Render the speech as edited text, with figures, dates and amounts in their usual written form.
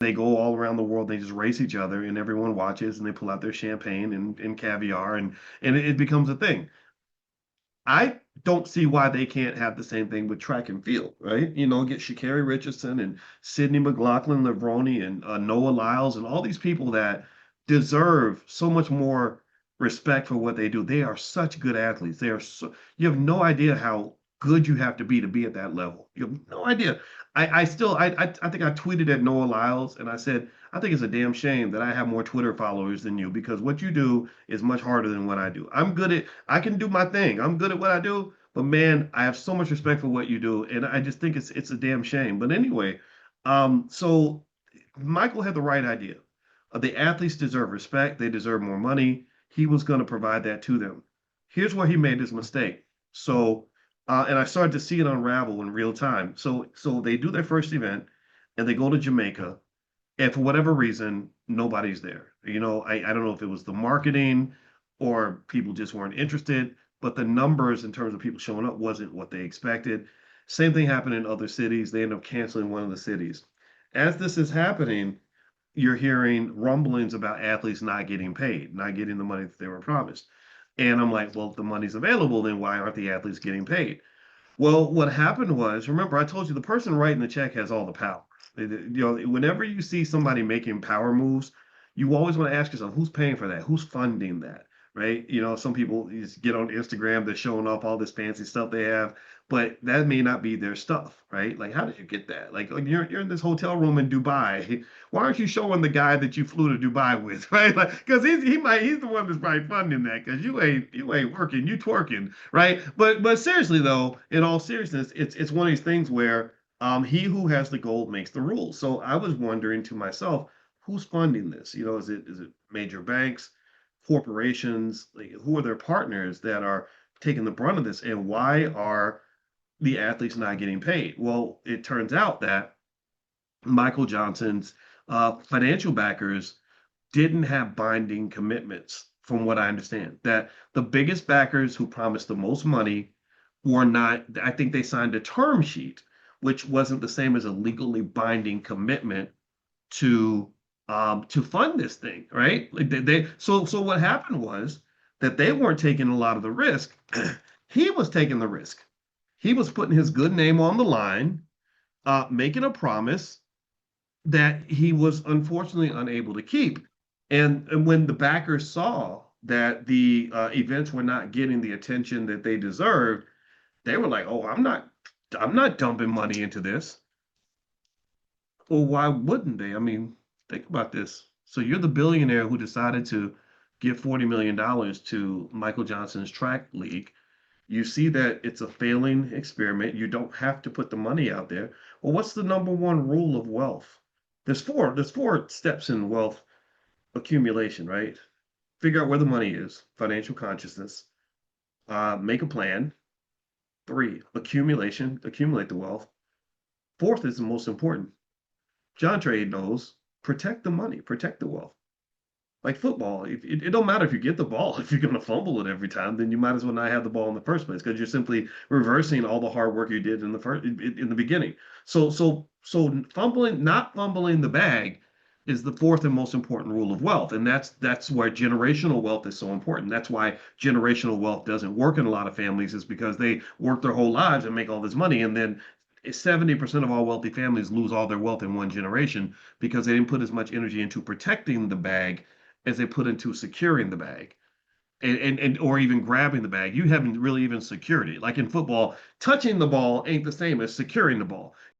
They go all around the world. They just race each other, and everyone watches, and they pull out their champagne and caviar, and it becomes a thing. I don't see why they can't have the same thing with track and field, right? Get Sha'Carri Richardson and Sydney McLaughlin, Levroni, and Noah Lyles, and all these people that deserve so much more respect for what they do. They are such good athletes. You have no idea how good you have to be at that level. You have no idea. I think I tweeted at Noah Lyles and I said, I think it's a damn shame that I have more Twitter followers than you because what you do is much harder than what I do. I can do my thing. I'm good at what I do, but man, I have so much respect for what you do, and I just think it's a damn shame. But anyway, so Michael had the right idea. The athletes deserve respect. They deserve more money. He was going to provide that to them. Here's where he made his mistake. So, and I started to see it unravel in real time. So they do their first event, and they go to Jamaica, and for whatever reason, nobody's there. I don't know if it was the marketing or people just weren't interested, but the numbers in terms of people showing up wasn't what they expected. Same thing happened in other cities. They end up canceling one of the cities. As this is happening, you're hearing rumblings about athletes not getting paid, not getting the money that they were promised. And I'm like, well, if the money's available, then why aren't the athletes getting paid? Well, what happened was, remember, I told you the person writing the check has all the power. Whenever you see somebody making power moves, you always want to ask yourself, who's paying for that? Who's funding that? Right? Some people just get on Instagram, they're showing off all this fancy stuff they have, but that may not be their stuff, right? Like, how did you get that? Like you're in this hotel room in Dubai. Why aren't you showing the guy that you flew to Dubai with, right? Like, because he's the one that's probably funding that because you ain't working, you twerking, right? But seriously though, in all seriousness, it's one of these things where he who has the gold makes the rules. So I was wondering to myself, who's funding this? Is it major banks, corporations? Like, who are their partners that are taking the brunt of this, and why are the athletes not getting paid? Well, it turns out that Michael Johnson's financial backers didn't have binding commitments, from what I understand. That the biggest backers who promised the most money were not, I think they signed a term sheet, which wasn't the same as a legally binding commitment to fund this thing, right? Like so what happened was that they weren't taking a lot of the risk. He was taking the risk. He was putting his good name on the line, making a promise that he was unfortunately unable to keep. And when the backers saw that the events were not getting the attention that they deserved, they were like, "Oh, I'm not dumping money into this." Well, why wouldn't they? I mean, think about this. So you're the billionaire who decided to give $40 million to Michael Johnson's track league. You see that it's a failing experiment. You don't have to put the money out there. Well, what's the number one rule of wealth? There's four steps in wealth accumulation, right? Figure out where the money is, financial consciousness, make a plan. Three, accumulation, accumulate the wealth. Fourth is the most important. John Trade knows, protect the money, protect the wealth. Like football, it don't matter if you get the ball. If you're going to fumble it every time, then you might as well not have the ball in the first place because you're simply reversing all the hard work you did in the beginning. So fumbling, not fumbling the bag, is the fourth and most important rule of wealth, and that's why generational wealth is so important. That's why generational wealth doesn't work in a lot of families, is because they work their whole lives and make all this money, and then 70% of all wealthy families lose all their wealth in one generation because they didn't put as much energy into protecting the bag as they put into securing the bag and or even grabbing the bag. You haven't really even secured it. Like in football, touching the ball ain't the same as securing the ball.